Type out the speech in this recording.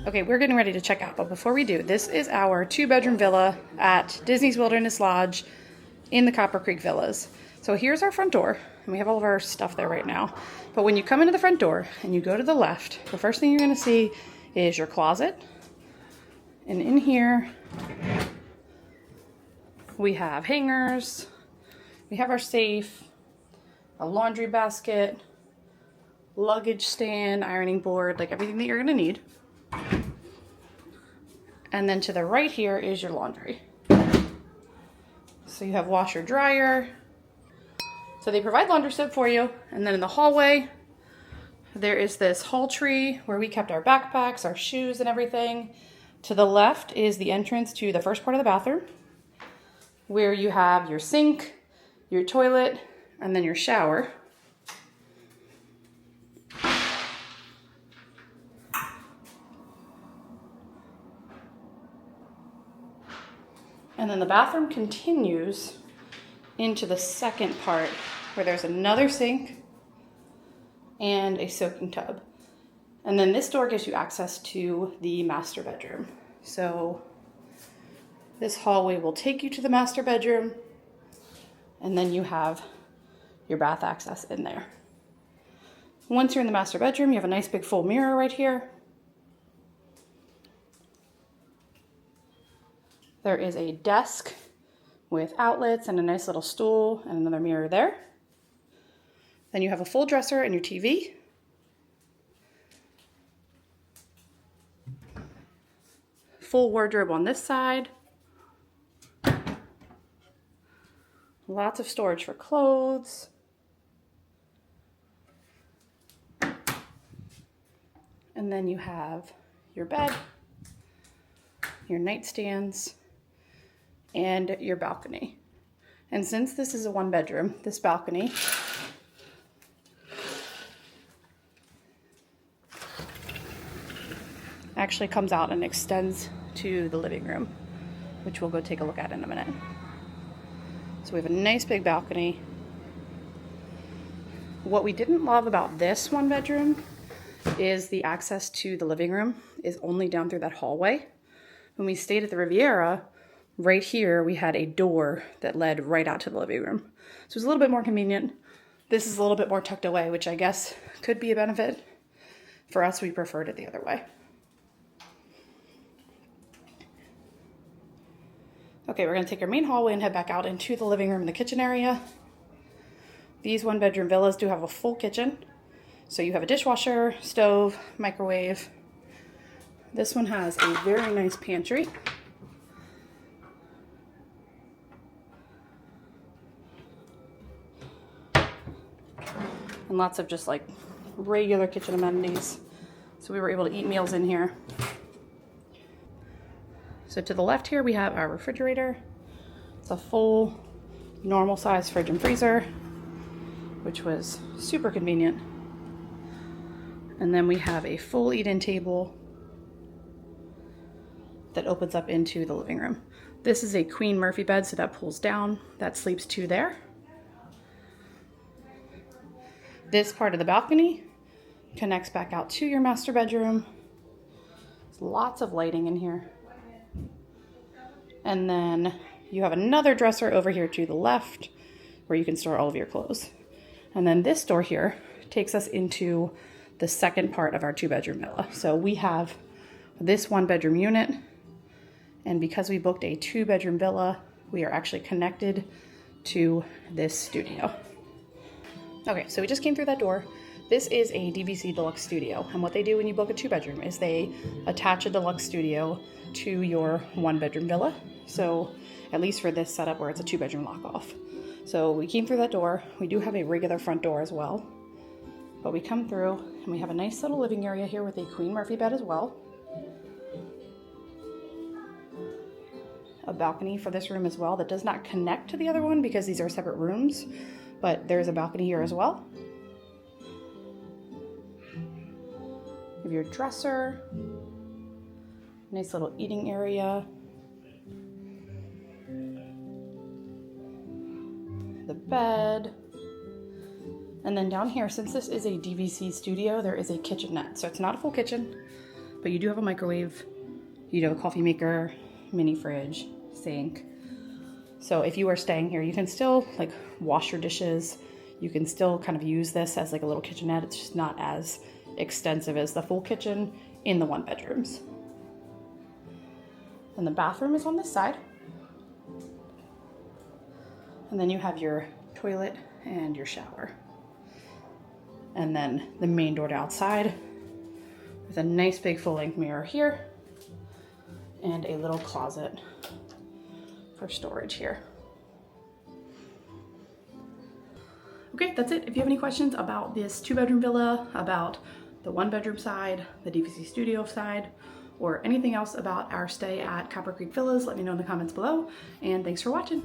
Okay, we're getting ready to check out, but before we do, this is our 2-bedroom villa at Disney's Wilderness Lodge in the Copper Creek Villas. So here's our front door, and we have all of our stuff there right now. But when you come into the front door and you go to the left, the first thing you're gonna see is your closet. And in here, we have hangers, we have our safe, a laundry basket, luggage stand, ironing board, like everything that you're gonna need. And then to the right here is your laundry. So you have washer, dryer. So they provide laundry soap for you. And then in the hallway, there is this hall tree where we kept our backpacks, our shoes, and everything. To the left is the entrance to the first part of the bathroom, where you have your sink, your toilet, and then your shower. And then the bathroom continues into the second part where there's another sink and a soaking tub. And then this door gives you access to the master bedroom. So this hallway will take you to the master bedroom, and then you have your bath access in there. Once you're in the master bedroom, you have a nice big full mirror right here. There is a desk with outlets and a nice little stool and another mirror there. Then you have a full dresser and your TV. Full wardrobe on this side. Lots of storage for clothes. And then you have your bed, your nightstands, and your balcony. And since this is a 1-bedroom, this balcony actually comes out and extends to the living room, which we'll go take a look at in a minute. So we have a nice big balcony. What we didn't love about this 1-bedroom is the access to the living room is only down through that hallway. When we stayed at the Riviera, right here we had a door that led right out to the living room. So it was a little bit more convenient. This is a little bit more tucked away, which I guess could be a benefit. For us, we preferred it the other way. Okay, we're gonna take our main hallway and head back out into the living room and the kitchen area. These 1-bedroom villas do have a full kitchen. So you have a dishwasher, stove, microwave. This one has a very nice pantry. And lots of just like regular kitchen amenities. So we were able to eat meals in here. So to the left here, we have our refrigerator. It's a full normal size fridge and freezer, which was super convenient. And then we have a full eat-in table that opens up into the living room. This is a Queen Murphy bed, so that pulls down. That sleeps 2 there. This part of the balcony connects back out to your master bedroom. There's lots of lighting in here. And then you have another dresser over here to the left where you can store all of your clothes. And then this door here takes us into the second part of our 2-bedroom villa. So we have this 1-bedroom unit, and because we booked a 2-bedroom villa, we are actually connected to this studio. Okay, so we just came through that door. This is a DVC Deluxe studio, and what they do when you book a 2-bedroom is they attach a deluxe studio to your 1-bedroom villa. So at least for this setup where it's a 2-bedroom lock-off. So we came through that door. We do have a regular front door as well, but we come through and we have a nice little living area here with a Queen Murphy bed as well. A balcony for this room as well that does not connect to the other one because these are separate rooms, but there's a balcony here as well. You have your dresser, nice little eating area, the bed, And then down here, since this is a DVC studio, there is a kitchenette. So it's not a full kitchen, but you do have a microwave, you do have a coffee maker, mini fridge, sink. So if you are staying here, you can still like wash your dishes. You can still kind of use this as like a little kitchenette. It's just not as extensive as the full kitchen in the 1 bedrooms. And the bathroom is on this side. And then you have your toilet and your shower. And then the main door to outside with a nice big full-length mirror here and a little closet for storage here. Okay, that's it. If you have any questions about this 2-bedroom villa, about the 1-bedroom side, the DVC studio side, or anything else about our stay at Copper Creek Villas, let me know in the comments below. And thanks for watching.